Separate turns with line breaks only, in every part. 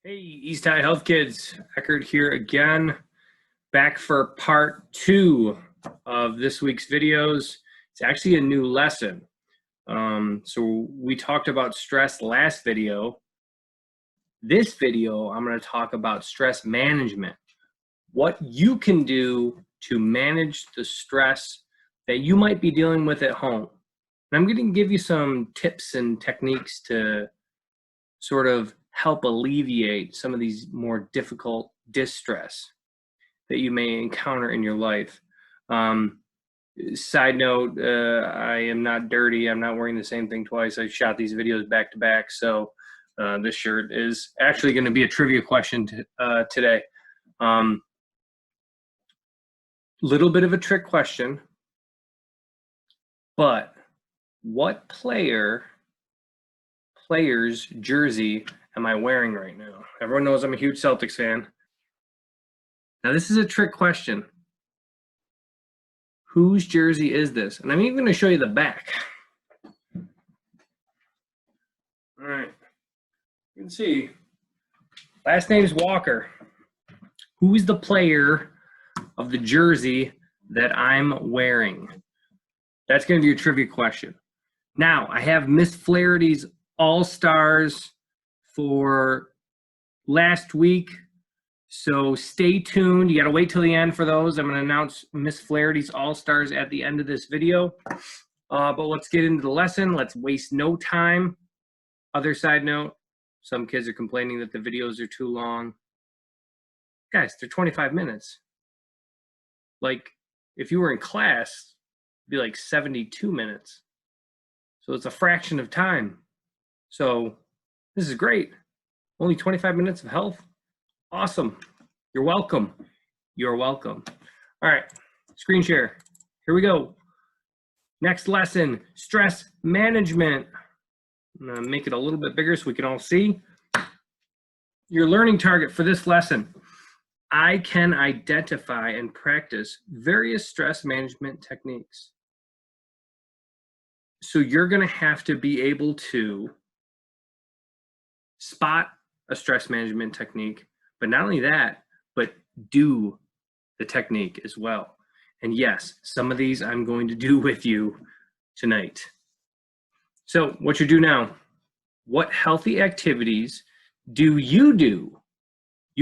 Hey, East High Health Kids, Eckert here again, back for part 2 of this week's videos. It's actually a new lesson. So we talked about stress last video. This video, I'm going to talk about stress management. What you can do to manage the stress that you might be dealing with at home. And I'm going to give you some tips and techniques to sort of help alleviate some of these more difficult distress that you may encounter in your life. Side note, I am not dirty. I'm not wearing the same thing twice. I shot these videos back to back. So this shirt is actually going to be a trivia question today. Little bit of a trick question, but what player's jersey am I wearing right now? Everyone knows I'm a huge Celtics fan. Now, this is a trick question. Whose jersey is this? And I'm even going to show you the back. All right. You can see. Last name's Walker. Who is the player of the jersey that I'm wearing? That's going to be your trivia question. Now, I have Miss Flaherty's All-Stars for last week. So stay tuned. You got to wait till the end for those. I'm going to announce Miss Flaherty's All-Stars at the end of this video. But let's get into the lesson. Let's waste no time. Other side note, some kids are complaining that the videos are too long. Guys, they're 25 minutes. Like, if you were in class, it'd be like 72 minutes. So it's a fraction of time. So this is great. Only 25 minutes of health. Awesome. You're welcome. You're welcome. All right, screen share. Here we go. Next lesson, stress management. I'm gonna make it a little bit bigger so we can all see. Your learning target for this lesson. I can identify and practice various stress management techniques. So you're gonna have to be able to spot a stress management technique, but not only that, but do the technique as well. And yes, some of these I'm going to do with you tonight. So what you do now, what healthy activities do, you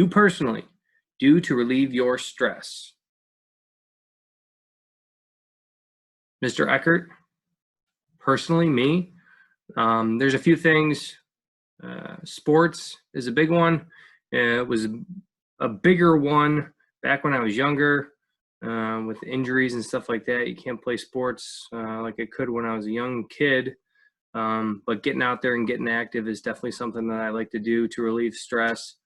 personally, do to relieve your stress? Mr. Eckert, personally, me, there's a few things. Sports is a big one. It was a bigger one back when I was younger, with injuries and stuff like that. You can't play sports like I could when I was a young kid. But getting out there and getting active is definitely something that I like to do to relieve stress.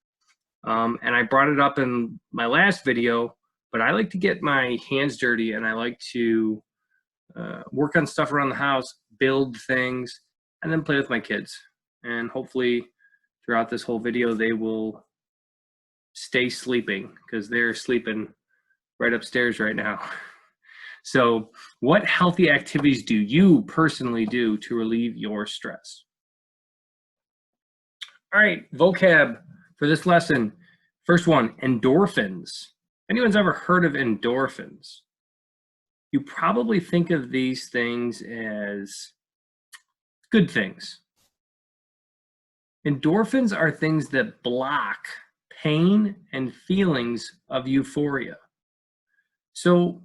And I brought it up in my last video, but I like to get my hands dirty and I like to work on stuff around the house, build things, and then play with my kids. And hopefully throughout this whole video, they will stay sleeping because they're sleeping right upstairs right now. So what healthy activities do you personally do to relieve your stress? All right, vocab for this lesson. First one, endorphins. Anyone's ever heard of endorphins? You probably think of these things as good things. Endorphins are things that block pain and feelings of euphoria. So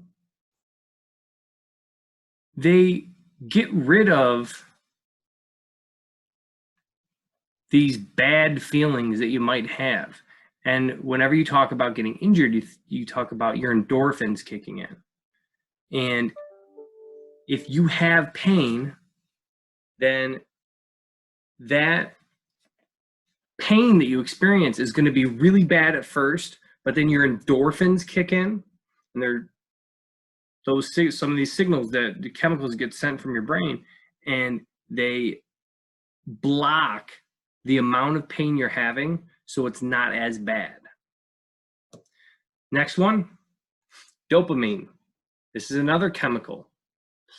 they get rid of these bad feelings that you might have. And whenever you talk about getting injured, you talk about your endorphins kicking in. And if you have pain, then that pain that you experience is going to be really bad at first, but then your endorphins kick in, and they're some of these signals that the chemicals get sent from your brain, and they block the amount of pain you're having, so it's not as bad. Next one, dopamine. This is another chemical,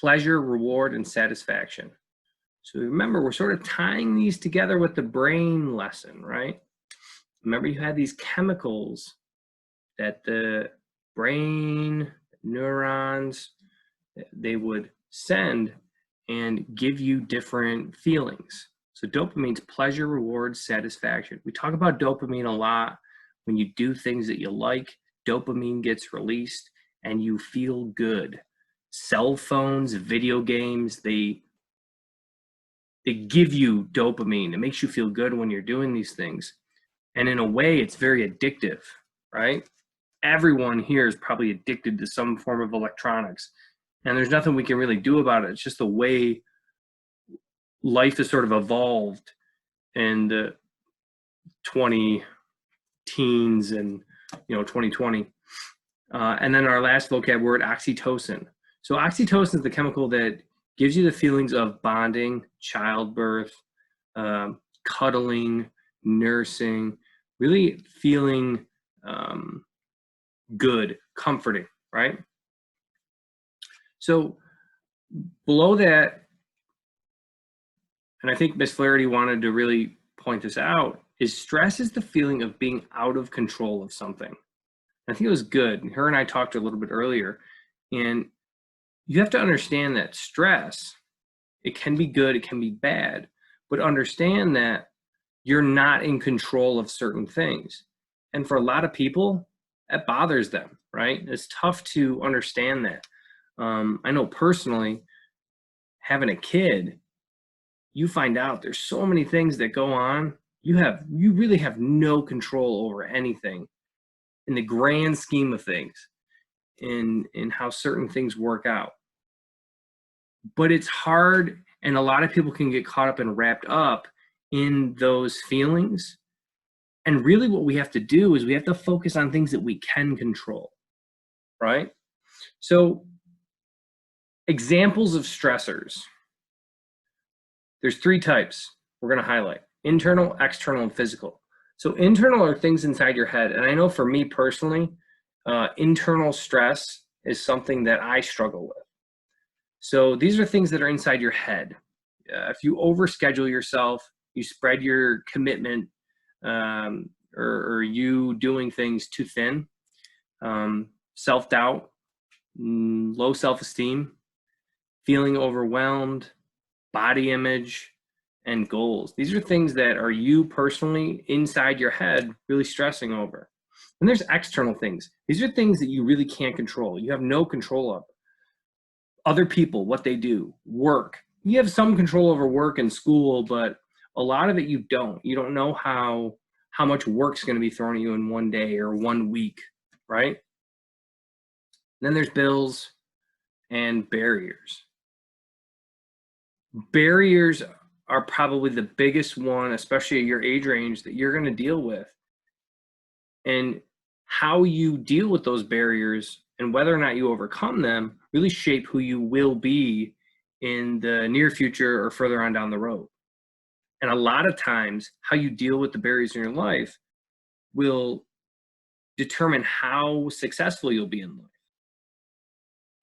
pleasure, reward, and satisfaction. So remember, we're sort of tying these together with the brain lesson, right? Remember, you had these chemicals that the brain, neurons, they would send and give you different feelings. So dopamine's pleasure, reward, satisfaction. We talk about dopamine a lot. When you do things that you like, dopamine gets released and you feel good. Cell phones, video games, they give you dopamine. It makes you feel good when you're doing these things. And in a way, it's very addictive, right? Everyone here is probably addicted to some form of electronics. And there's nothing we can really do about it. It's just the way life has sort of evolved in the 20 teens and 2020. And then our last vocab word, oxytocin. So oxytocin is the chemical that gives you the feelings of bonding, childbirth, cuddling, nursing, really feeling good, comforting, right? So below that, and I think Miss Flaherty wanted to really point this out, is stress is the feeling of being out of control of something. I think it was good. Her and I talked a little bit earlier, and you have to understand that stress, it can be good, it can be bad, but understand that you're not in control of certain things. And for a lot of people, that bothers them, right? It's tough to understand that. I know personally, having a kid, you find out there's so many things that go on. You really have no control over anything in the grand scheme of things, in how certain things work out. But it's hard, and a lot of people can get caught up and wrapped up in those feelings. And really what we have to do is we have to focus on things that we can control, right? So examples of stressors. There's 3 types we're going to highlight: internal, external, and physical. So internal are things inside your head. And I know for me personally, internal stress is something that I struggle with. So these are things that are inside your head. If you overschedule yourself, you spread your commitment, or you doing things too thin, self-doubt, low self-esteem, feeling overwhelmed, body image, and goals. These are things that are you personally inside your head really stressing over. And there's external things. These are things that you really can't control. You have no control of. Other people, what they do, work. You have some control over work and school, but a lot of it you don't. You don't know how much work's going to be thrown at you in one day or 1 week, right? Then there's bills and barriers. Barriers are probably the biggest one, especially at your age range, that you're going to deal with. And how you deal with those barriers and whether or not you overcome them really shape who you will be in the near future or further on down the road. And a lot of times, how you deal with the barriers in your life will determine how successful you'll be in life.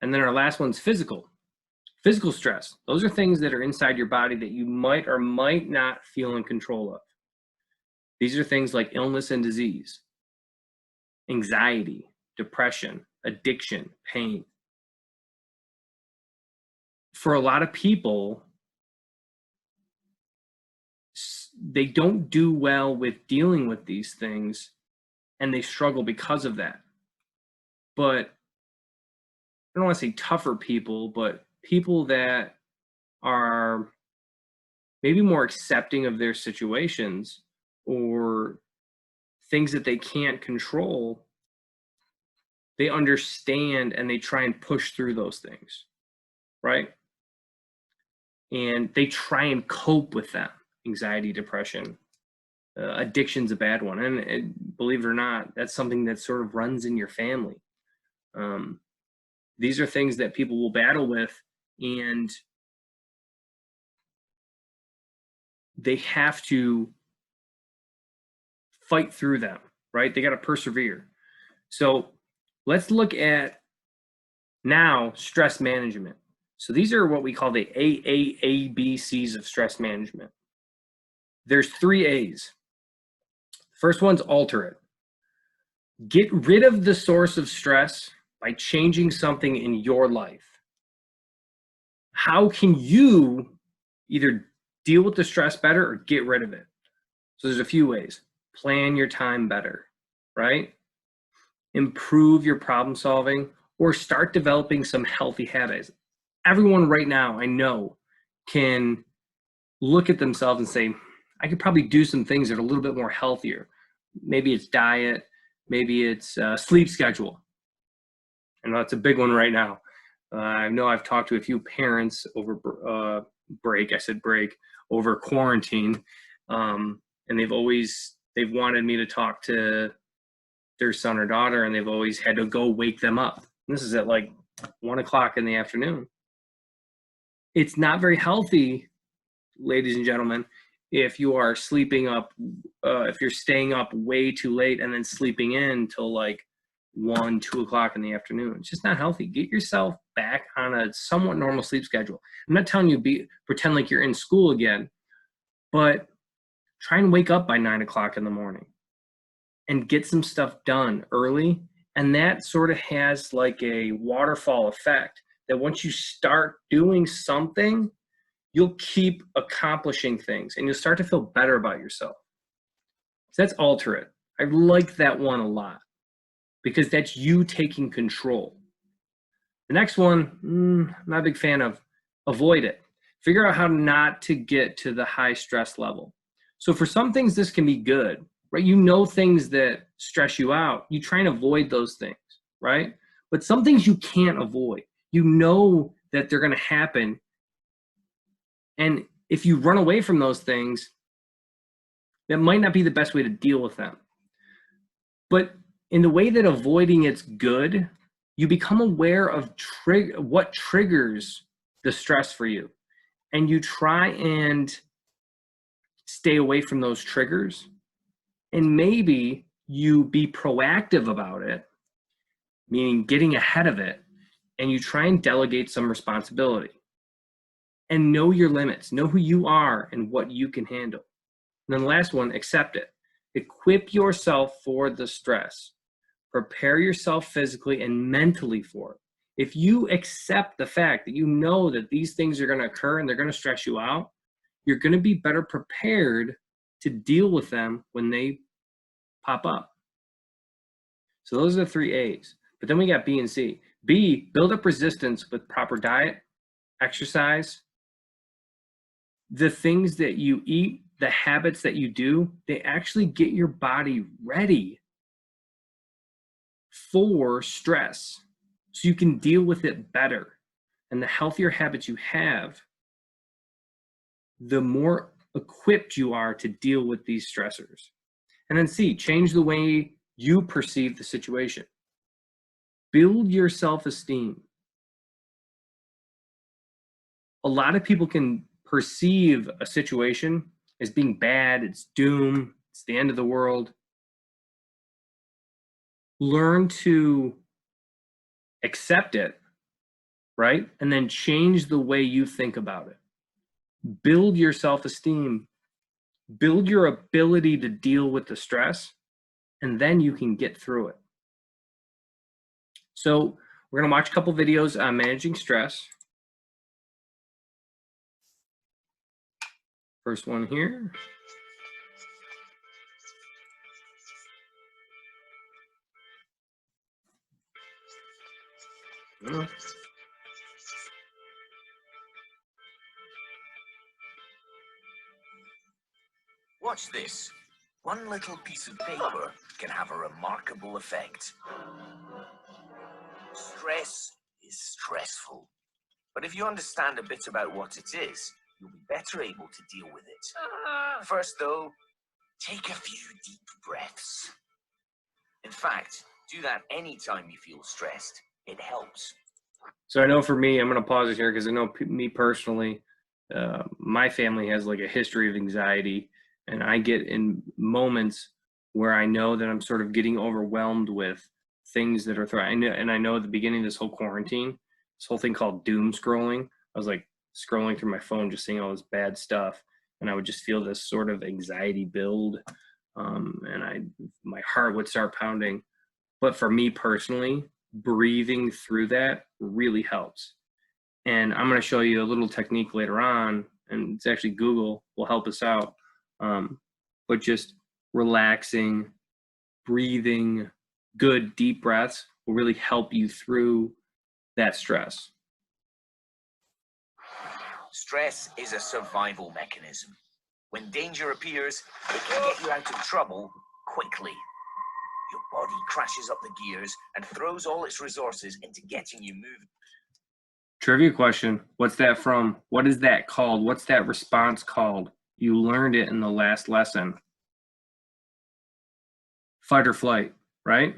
And then our last one's physical. Physical stress. Those are things that are inside your body that you might or might not feel in control of. These are things like illness and disease, anxiety, depression, addiction, pain. For a lot of people, they don't do well with dealing with these things, and they struggle because of that. But I don't want to say tougher people, but people that are maybe more accepting of their situations or things that they can't control, they understand and they try and push through those things, right? And they try and cope with them. Anxiety, depression, addiction's a bad one. And believe it or not, that's something that sort of runs in your family. These are things that people will battle with, and they have to fight through them, right? They got to persevere. So let's look at now stress management. So these are what we call the AAABCs of stress management. There's 3 A's. First one's alter it. Get rid of the source of stress by changing something in your life. How can you either deal with the stress better or get rid of it? So there's a few ways. Plan your time better, right? Improve your problem solving, or start developing some healthy habits. Everyone right now I know can look at themselves and say, I could probably do some things that are a little bit more healthier. Maybe it's diet, maybe it's sleep schedule. I know that's a big one right now. I know I've talked to a few parents over break over quarantine, and they've wanted me to talk to their son or daughter, and they've always had to go wake them up. And this is at like 1 o'clock in the afternoon. It's not very healthy, ladies and gentlemen, if you are sleeping up, if you're staying up way too late and then sleeping in till like 1, 2 o'clock in the afternoon. It's just not healthy. Get yourself back on a somewhat normal sleep schedule. I'm not telling you pretend like you're in school again, but try and wake up by 9 o'clock in the morning and get some stuff done early. And that sort of has like a waterfall effect that once you start doing something, you'll keep accomplishing things and you'll start to feel better about yourself. So that's alter it. I like that one a lot because that's you taking control. The next one, I'm not a big fan of. Avoid it. Figure out how not to get to the high stress level. So for some things, this can be good, right? You know things that stress you out. You try and avoid those things, right? But some things you can't avoid. You know that they're going to happen. And if you run away from those things, that might not be the best way to deal with them. But in the way that avoiding it's good, you become aware of what triggers the stress for you. And you try and stay away from those triggers. And maybe you be proactive about it, meaning getting ahead of it, and you try and delegate some responsibility. And know your limits, know who you are and what you can handle. And then the last one, accept it. Equip yourself for the stress. Prepare yourself physically and mentally for it. If you accept the fact that you know that these things are going to occur and they're going to stress you out, you're going to be better prepared to deal with them when they pop up. So those are the 3 A's. But then we got B and C. B, build up resistance with proper diet, exercise. The things that you eat, the habits that you do, they actually get your body ready for stress so you can deal with it better. And the healthier habits you have, the more equipped you are to deal with these stressors. And then C, change the way you perceive the situation. Build your self-esteem. A lot of people can perceive a situation as being bad, it's doom, it's the end of the world. Learn to accept it, right? And then change the way you think about it. Build your self-esteem, build your ability to deal with the stress, and then you can get through it. So we're going to watch a couple videos on managing stress. First one here.
Watch this. One little piece of paper can have a remarkable effect. Stress is stressful. But if you understand a bit about what it is, you'll be better able to deal with it. First, though, take a few deep breaths. In fact, do that anytime you feel stressed. It helps.
So I know for me, I'm going to pause it here because I know me personally, my family has like a history of anxiety, and I get in moments where I know that I'm sort of getting overwhelmed with things that are threatening. And I know at the beginning of this whole quarantine, this whole thing called doom scrolling, I was like scrolling through my phone, just seeing all this bad stuff. And I would just feel this sort of anxiety build. and my heart would start pounding. But for me personally, breathing through that really helps. And I'm going to show you a little technique later on, and it's actually Google will help us out. But just relaxing, breathing, good deep breaths will really help you through that stress.
Stress is a survival mechanism. When danger appears, it can get you out of trouble quickly. Your body crashes up the gears and throws all its resources into getting you moving.
Trivia question. What's that from? What is that called? What's that response called? You learned it in the last lesson. Fight or flight, right?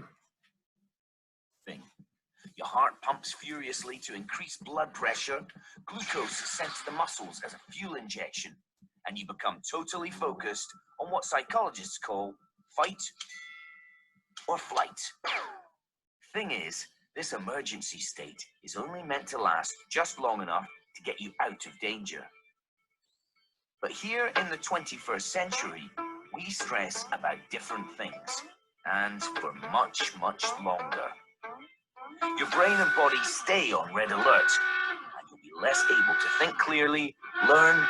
Your heart pumps furiously to increase blood pressure. Glucose is sent to the muscles as a fuel injection, and you become totally focused on what psychologists call fight or flight. Thing is, this emergency state is only meant to last just long enough to get you out of danger. But here in the 21st century, we stress about different things, and for much, much longer. Your brain and body stay on red alert, and you'll be less able to think clearly, learn,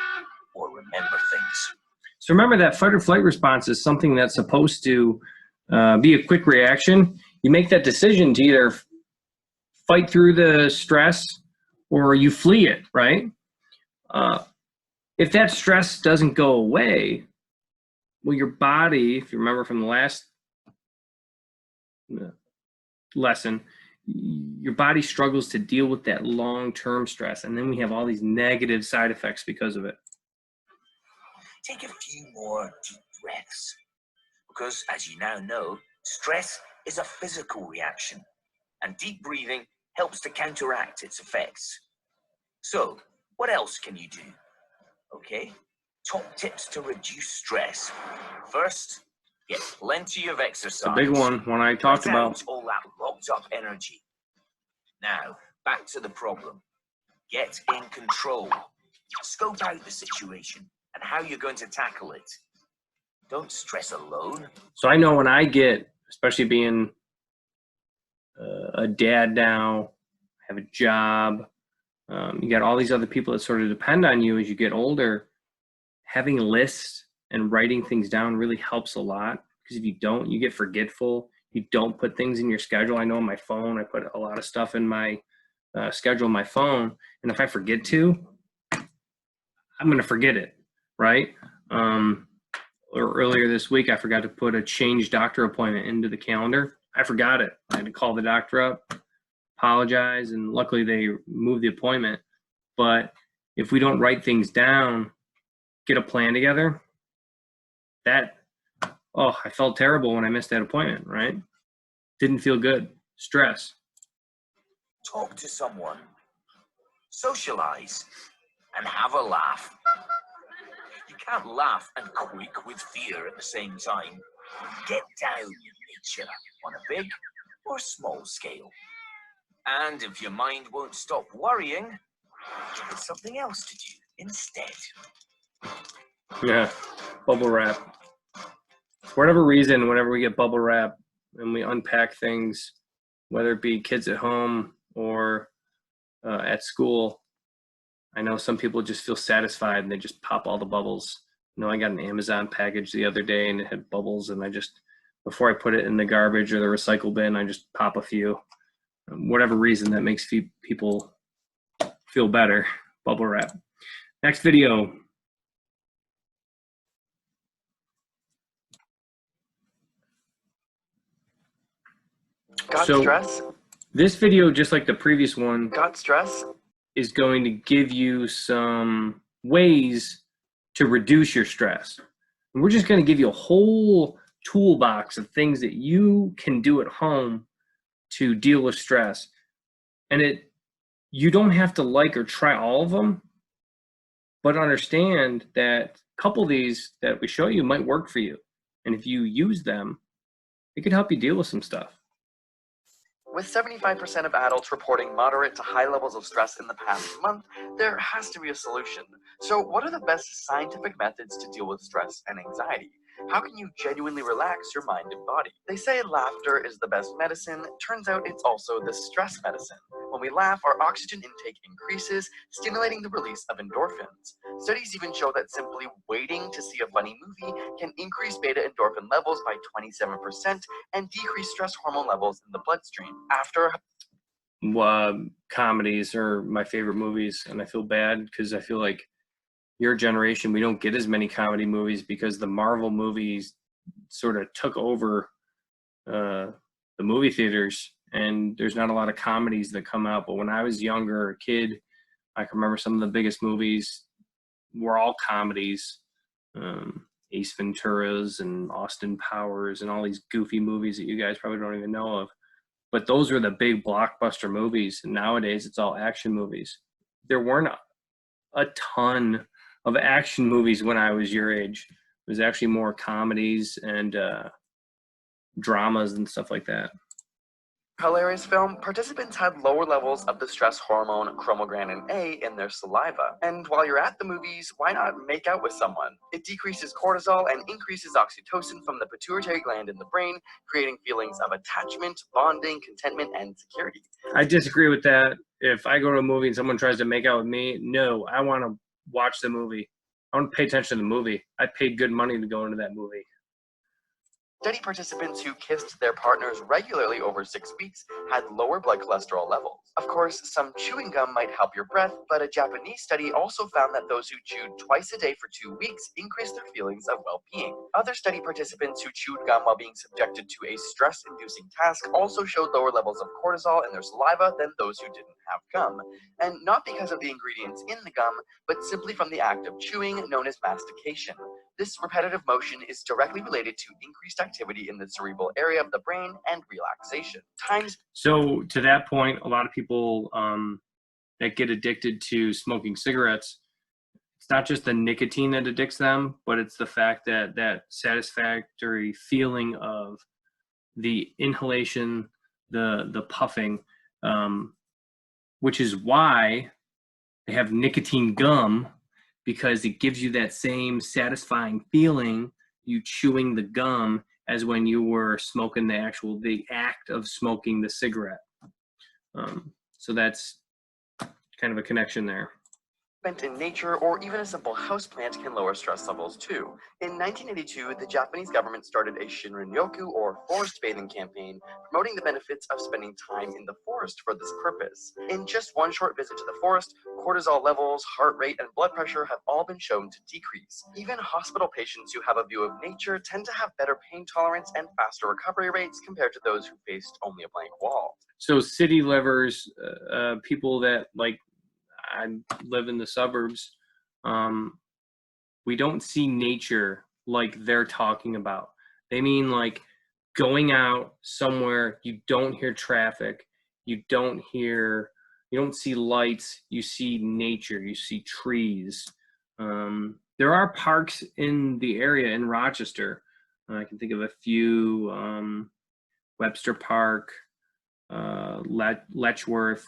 or remember things.
So remember that fight or flight response is something that's supposed to be a quick reaction. You make that decision to either fight through the stress or you flee it, right? If that stress doesn't go away, well, your body, if you remember from the last lesson, your body struggles to deal with that long-term stress, and then we have all these negative side effects because of it.
Take a few more deep breaths, because as you now know, stress is a physical reaction, and deep breathing helps to counteract its effects. So, what else can you do? Okay, top tips to reduce stress. First, get plenty of exercise.
The big one I talked about.
All that locked up energy. Now, back to the problem. Get in control. Scope out the situation and how you're going to tackle it. Don't stress alone.
So I know when I get, especially being a dad now, have a job, you got all these other people that sort of depend on you as you get older. Having lists and writing things down really helps a lot, because if you don't, you get forgetful. You don't put things in your schedule. I know on my phone, I put a lot of stuff in my schedule on my phone, and if I forget to, I'm going to forget it, right? Or earlier this week, I forgot to put a change doctor appointment into the calendar. I forgot it. I had to call the doctor up, apologize, and luckily they moved the appointment. But if we don't write things down, get a plan together, I felt terrible when I missed that appointment, right? Didn't feel good. Stress.
Talk to someone. Socialize. And have a laugh. You can't laugh and quake with fear at the same time. Get down in nature on a big or small scale. And if your mind won't stop worrying, give it something else to do instead.
Yeah, bubble wrap. For whatever reason, whenever we get bubble wrap and we unpack things, whether it be kids at home or at school, I know some people just feel satisfied and they just pop all the bubbles. I got an Amazon package the other day and it had bubbles, and before I put it in the garbage or the recycle bin, I just pop a few. Whatever reason that makes people feel better, bubble wrap. Next video.
Got stress?
This video, just like the previous one,
got stress,
is going to give you some ways to reduce your stress. And we're just going to give you a whole toolbox of things that you can do at home to deal with stress. And you don't have to like or try all of them, but understand that a couple of these that we show you might work for you. And if you use them, it could help you deal with some stuff.
With 75% of adults reporting moderate to high levels of stress in the past month, there has to be a solution. So what are the best scientific methods to deal with stress and anxiety? how can you genuinely relax your mind and body? They say laughter is the best medicine. Turns out it's also the stress medicine. When we laugh, our oxygen intake increases, stimulating the release of endorphins. Studies even show that simply waiting to see a funny movie can increase beta endorphin levels by 27% and decrease stress hormone levels in the bloodstream. After
Comedies are my favorite movies, and I feel bad because I feel like your generation, we don't get as many comedy movies because the Marvel movies sort of took over the movie theaters, and there's not a lot of comedies that come out. But when I was younger, a kid, I can remember some of the biggest movies were all comedies. Ace Ventura's and Austin Powers and all these goofy movies that you guys probably don't even know of. But those were the big blockbuster movies. And nowadays, it's all action movies. There weren't a ton of action movies when I was your age. It was actually more comedies and dramas and stuff like that.
hilarious film, participants had lower levels of the stress hormone chromogranin A in their saliva. And while you're at the movies, why not make out with someone? It decreases cortisol and increases oxytocin from the pituitary gland in the brain, creating feelings of attachment, bonding, contentment, and security.
I disagree with that. If I go to a movie and someone tries to make out with me, no, I want to watch the movie. I want to pay attention to the movie. I paid good money to go into that movie.
Study participants who kissed their partners regularly over 6 weeks had lower blood cholesterol levels. Of course, some chewing gum might help your breath, but a Japanese study also found that those who chewed twice a day for 2 weeks increased their feelings of well-being. Other study participants who chewed gum while being subjected to a stress-inducing task also showed lower levels of cortisol in their saliva than those who didn't have gum. And not because of the ingredients in the gum, but simply from the act of chewing, known as mastication. This repetitive motion is directly related to increased activity in the cerebral area of the brain and relaxation.
So to that point, a lot of people that get addicted to smoking cigarettes, it's not just the nicotine that addicts them, but it's the fact that that satisfactory feeling of the inhalation, the puffing, which is why they have nicotine gum, because it gives you that same satisfying feeling, you chewing the gum, as when you were smoking the act of smoking the cigarette. So that's kind of a connection there.
In nature or even a simple houseplant can lower stress levels too. In 1982, the Japanese government started a Shinrin-yoku or forest bathing campaign promoting the benefits of spending time in the forest for this purpose. In just one short visit to the forest, cortisol levels, heart rate, and blood pressure have all been shown to decrease. Even hospital patients who have a view of nature tend to have better pain tolerance and faster recovery rates compared to those who faced only a blank wall.
So city livers, people that like, I live in the suburbs, we don't see nature like they're talking about. They mean like going out somewhere, you don't hear traffic, you don't see lights, you see nature, you see trees. There are parks in the area in Rochester. I can think of a few, Webster Park, Letchworth,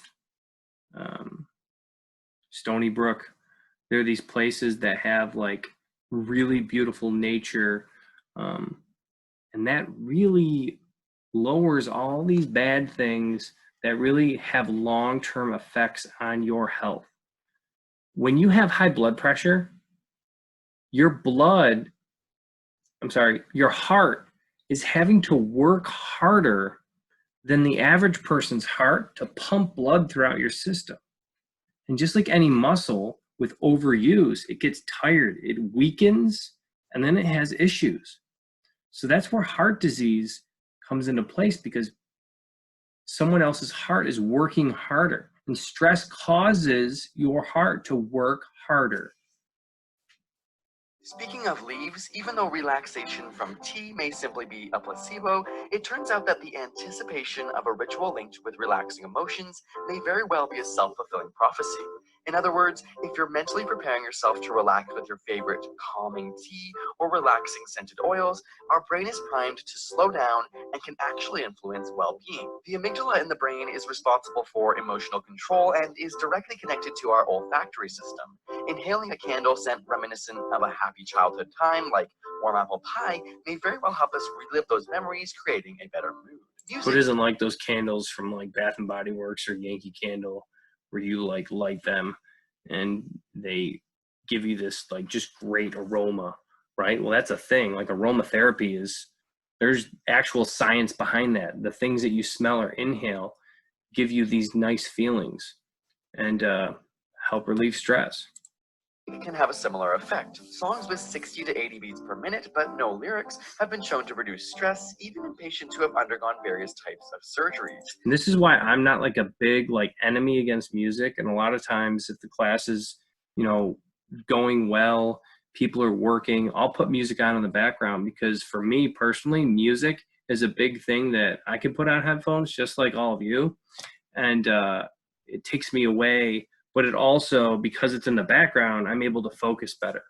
Stony Brook. There are these places that have like really beautiful nature, and that really lowers all these bad things that really have long-term effects on your health. When you have high blood pressure, your heart is having to work harder than the average person's heart to pump blood throughout your system. And just like any muscle, with overuse, it gets tired, it weakens, and then it has issues. So that's where heart disease comes into place, because someone else's heart is working harder, and stress causes your heart to work harder.
Speaking of leaves, even though relaxation from tea may simply be a placebo, it turns out that the anticipation of a ritual linked with relaxing emotions may very well be a self-fulfilling prophecy. In other words, if you're mentally preparing yourself to relax with your favorite calming tea or relaxing scented oils, our brain is primed to slow down and can actually influence well-being. The amygdala in the brain is responsible for emotional control and is directly connected to our olfactory system. Inhaling a candle scent reminiscent of a happy childhood time, like Warm apple pie may very well help us relive those memories, creating a better mood.
Who
Music
doesn't like those candles from like Bath and Body Works or Yankee Candle, where you like light them and they give you this like just great aroma, right? Well, that's a thing. Like aromatherapy is, there's actual science behind that. The things that you smell or inhale give you these nice feelings and help relieve stress.
can have a similar effect. Songs with 60 to 80 beats per minute but no lyrics have been shown to reduce stress even in patients who have undergone various types of surgeries.
And this is why I'm not like a big like enemy against music. And a lot of times if the class is, you know, going well, people are working, I'll put music on in the background, because for me personally, music is a big thing that I can put on headphones just like all of you. And it takes me away, but it also, because it's in the background, I'm able to focus better.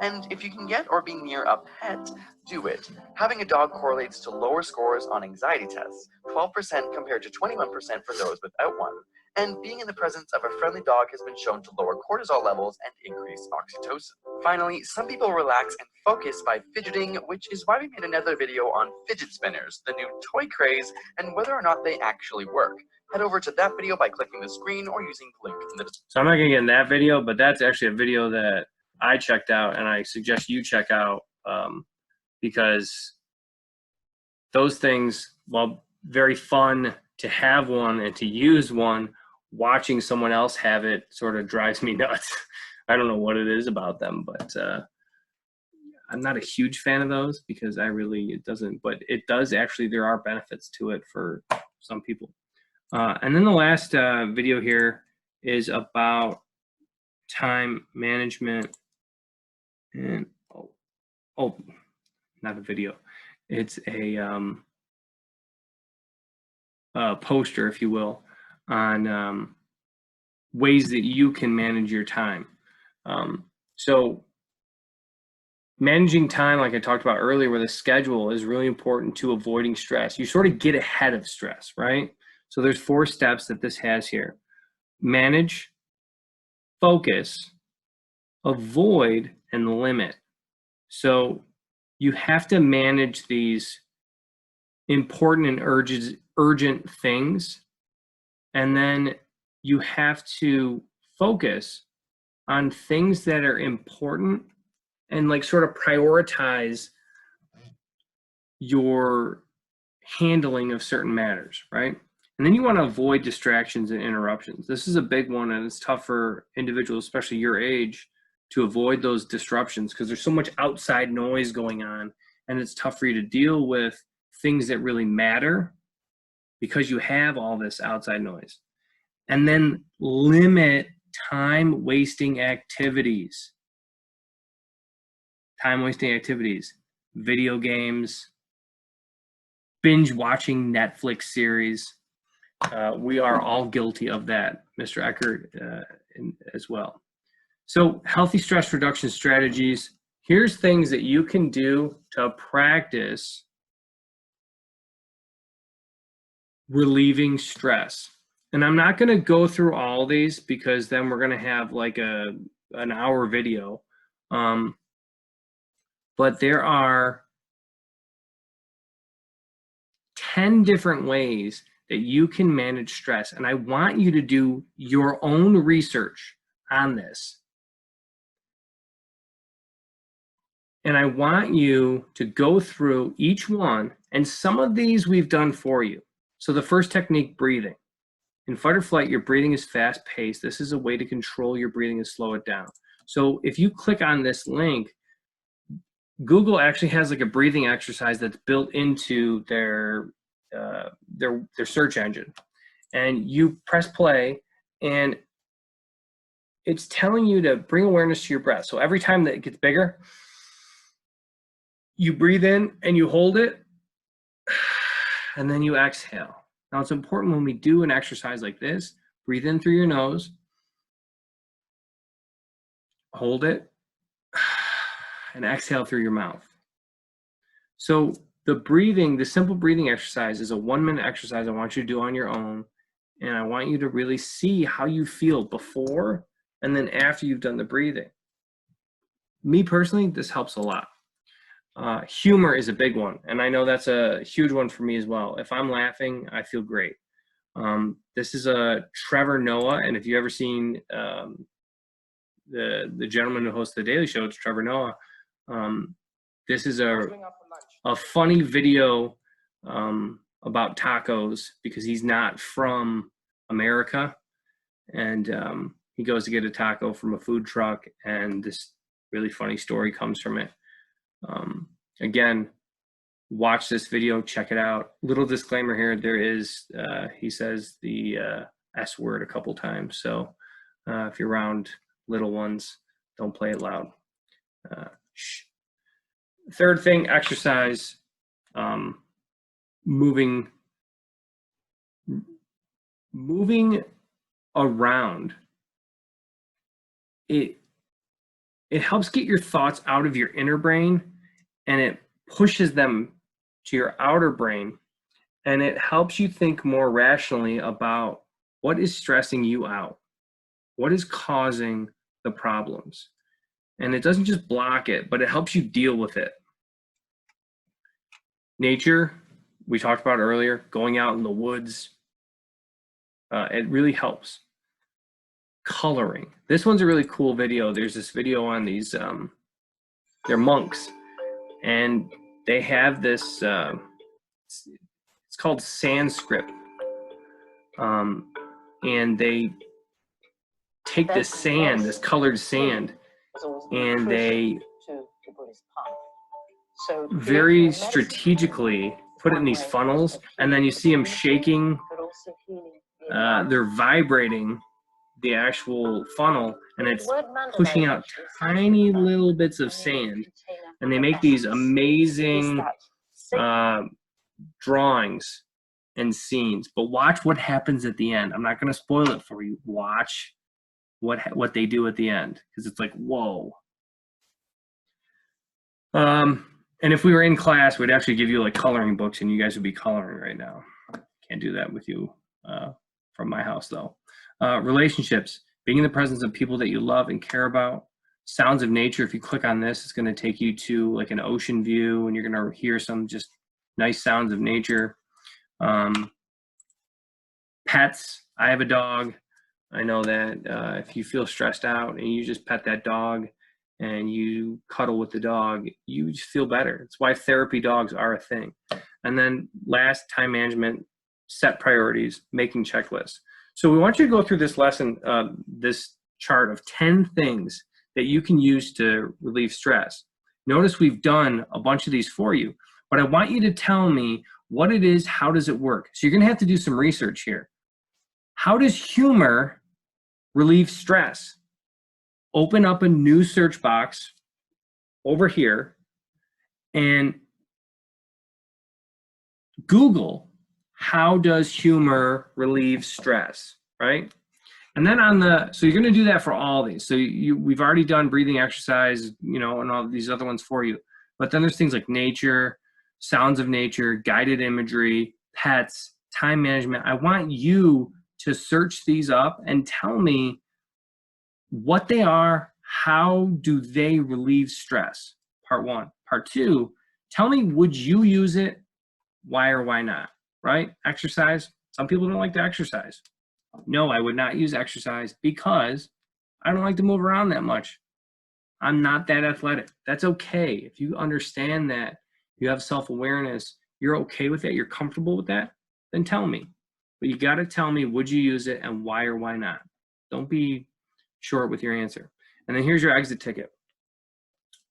And if you can get or be near a pet, do it. Having a dog correlates to lower scores on anxiety tests, 12% compared to 21% for those without one. And being in the presence of a friendly dog has been shown to lower cortisol levels and increase oxytocin. Finally, some people relax and focus by fidgeting, which is why we made another video on fidget spinners, the new toy craze, and whether or not they actually work. Head over to that video by clicking the screen or using the link in the description.
So I'm not gonna get in that video, but that's actually a video that I checked out and I suggest you check out, because those things, while very fun to have one and to use one, watching someone else have it sort of drives me nuts. I don't know what it is about them, but I'm not a huge fan of those because it doesn't, but it does actually, there are benefits to it for some people. And then the last video here is about time management. And oh, not a video. It's a poster, if you will, on ways that you can manage your time. So managing time, like I talked about earlier with a schedule, is really important to avoiding stress. You sort of get ahead of stress, right? So there's 4 steps that this has here. Manage, focus, avoid, and limit. So you have to manage these important and urgent things, and then you have to focus on things that are important and like sort of prioritize your handling of certain matters, right? And then you want to avoid distractions and interruptions. This is a big one, and it's tough for individuals, especially your age, to avoid those disruptions because there's so much outside noise going on, and it's tough for you to deal with things that really matter because you have all this outside noise. And then limit time-wasting activities. Time-wasting activities, video games, binge watching Netflix series. We are all guilty of that, Mr. Eckert as well. So healthy stress reduction strategies. Here's things that you can do to practice relieving stress. And I'm not going to go through all these because then we're going to have like an hour video. But there are 10 different ways that you can manage stress. And I want you to do your own research on this. And I want you to go through each one. And some of these we've done for you. So the first technique, breathing. In fight or flight, your breathing is fast-paced. This is a way to control your breathing and slow it down. So if you click on this link, Google actually has like a breathing exercise that's built into their search engine. And you press play, and it's telling you to bring awareness to your breath. So every time that it gets bigger, you breathe in and you hold it, and then you exhale. Now, it's important when we do an exercise like this, breathe in through your nose, hold it, and exhale through your mouth. So the simple breathing exercise is a 1-minute exercise I want you to do on your own, and I want you to really see how you feel before and then after you've done the breathing. me personally, this helps a lot. Humor is a big one, and I know that's a huge one for me as well. If I'm laughing, I feel great. This is a Trevor Noah, and if you've ever seen the gentleman who hosts the Daily Show, it's Trevor Noah. This is a funny video about tacos because he's not from America, and he goes to get a taco from a food truck, and this really funny story comes from it. Again, watch this video, check it out. Little disclaimer here, there is, he says the S word a couple times, so if you're around little ones, don't play it loud. Shh. Third thing, exercise. Moving around. It helps get your thoughts out of your inner brain, and it pushes them to your outer brain, and it helps you think more rationally about what is stressing you out, what is causing the problems. And it doesn't just block it, but it helps you deal with it. Nature, we talked about earlier, going out in the woods, it really helps. Coloring. This one's a really cool video. There's this video on these, they're monks, and they have this, it's called Sanskrit, and they take this sand, this colored sand, and they very strategically put it in these funnels, and then you see them shaking, they're vibrating the actual funnel, and it's pushing out tiny little bits of sand, and they make these amazing drawings and scenes. But watch what happens at the end. I'm not going to spoil it for you. Watch what they do at the end, because it's like, whoa. And if we were in class, we'd actually give you like coloring books, and you guys would be coloring right now. Can't do that with you from my house though. Relationships, being in the presence of people that you love and care about. Sounds of nature, if you click on this, it's going to take you to like an ocean view, and you're going to hear some just nice sounds of nature. Pets, I have a dog. I know that if you feel stressed out and you just pet that dog and you cuddle with the dog, you just feel better. It's why therapy dogs are a thing. And then last, time management, set priorities, making checklists. So we want you to go through this lesson, this chart of 10 things that you can use to relieve stress. Notice we've done a bunch of these for you, but I want you to tell me what it is, how does it work? So you're gonna have to do some research here. How does humor relieve stress? Open up a new search box over here and Google, how does humor relieve stress, right? And then so you're going to do that for all these. So we've already done breathing exercise, you know, and all these other ones for you. But then there's things like nature, sounds of nature, guided imagery, pets, time management. I want you to search these up and tell me what they are, how do they relieve stress? Part one. Part two, tell me, would you use it? Why or why not? Right? Exercise. Some people don't like to exercise. No, I would not use exercise because I don't like to move around that much. I'm not that athletic. That's okay. If you understand that, you have self-awareness, you're okay with that, you're comfortable with that, then tell me. But you got to tell me, would you use it and why or why not? Don't be short with your answer. And then here's your exit ticket.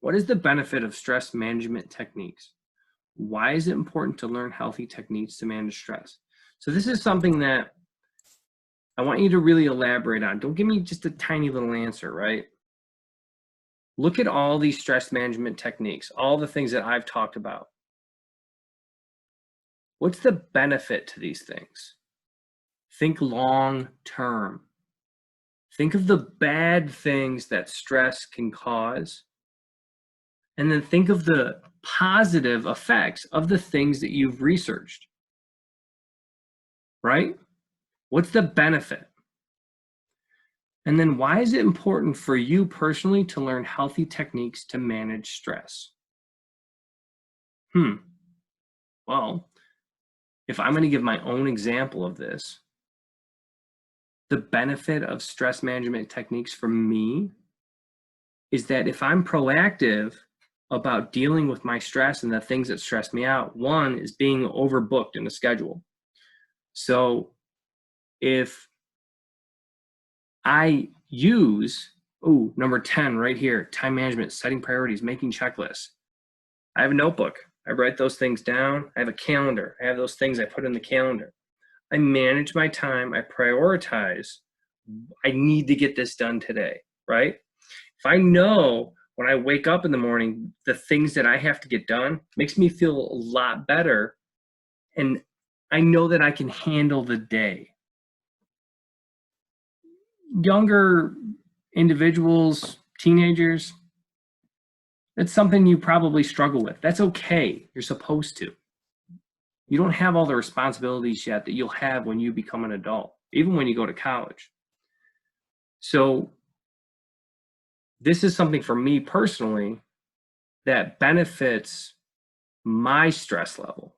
What is the benefit of stress management techniques? Why is it important to learn healthy techniques to manage stress? So this is something that I want you to really elaborate on. Don't give me just a tiny little answer, right? Look at all these stress management techniques, all the things that I've talked about. What's the benefit to these things? Think long term. Think of the bad things that stress can cause, and then think of the positive effects of the things that you've researched, right? What's the benefit? And then why is it important for you personally to learn healthy techniques to manage stress? Well, if I'm going to give my own example of this, the benefit of stress management techniques for me is that if I'm proactive about dealing with my stress and the things that stress me out, one is being overbooked in a schedule. So if I use, number 10 right here, time management, setting priorities, making checklists. I have a notebook. I write those things down. I have a calendar. I have those things I put in the calendar. I manage my time. I prioritize. I need to get this done today, right? If I know when I wake up in the morning, the things that I have to get done, makes me feel a lot better. And I know that I can handle the day. Younger individuals, teenagers, it's something you probably struggle with. That's okay. You're supposed to. You don't have all the responsibilities yet that you'll have when you become an adult, even when you go to college. So this is something for me personally that benefits my stress level.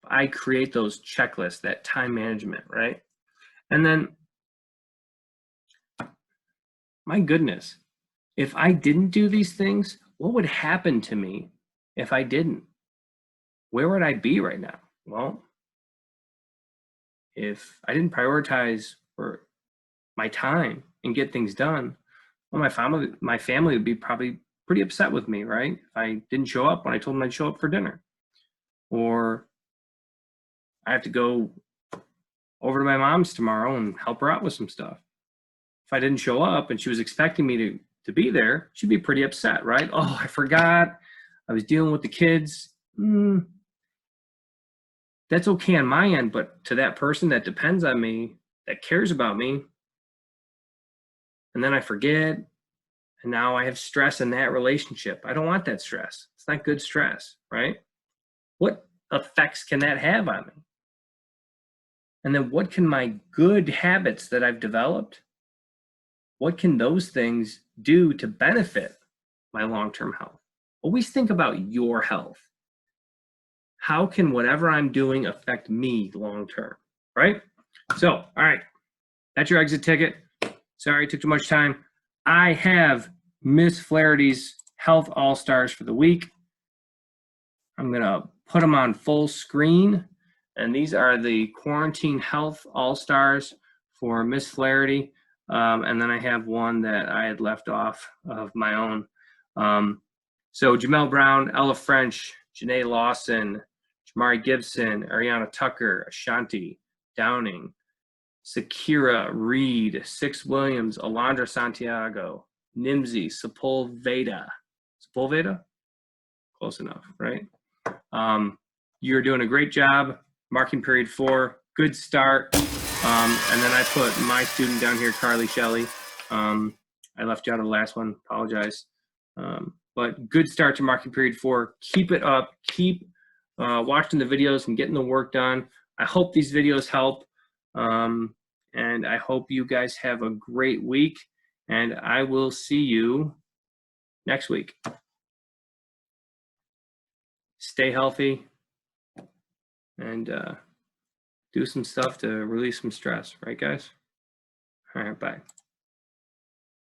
I create those checklists, that time management, right? And then, my goodness, if I didn't do these things, what would happen to me if I didn't? Where would I be right now? Well, if I didn't prioritize for my time and get things done, well, my family would be probably pretty upset with me, right? If I didn't show up when I told them I'd show up for dinner, or I have to go over to my mom's tomorrow and help her out with some stuff. If I didn't show up and she was expecting me to be there, she'd be pretty upset, right? Oh, I forgot. I was dealing with the kids. That's okay on my end, but to that person that depends on me, that cares about me, and then I forget, and now I have stress in that relationship. I don't want that stress. It's not good stress, right? What effects can that have on me? And then what can my good habits that I've developed, what can those things do to benefit my long-term health? Always think about your health. How can whatever I'm doing affect me long-term, right? So, all right, that's your exit ticket. Sorry, it took too much time. I have Miss Flaherty's Health All-Stars for the week. I'm gonna put them on full screen. And these are the Quarantine Health All-Stars for Miss Flaherty. And then I have one that I had left off of my own. So Jamel Brown, Ella French, Janae Lawson, Jamari Gibson, Ariana Tucker, Ashanti Downing, Sakira Reed, Six Williams, Alondra Santiago, Nimsy, Sepulveda. Sepulveda? Close enough, right? You're doing a great job. Marking period 4, good start. And then I put my student down here, Carly Shelley. I left you out of the last one, apologize. But good start to marking period 4. Keep it up, keep watching the videos and getting the work done. I hope these videos help. And I hope you guys have a great week. And I will see you next week. Stay healthy and do some stuff to release some stress, right, guys? All right, bye.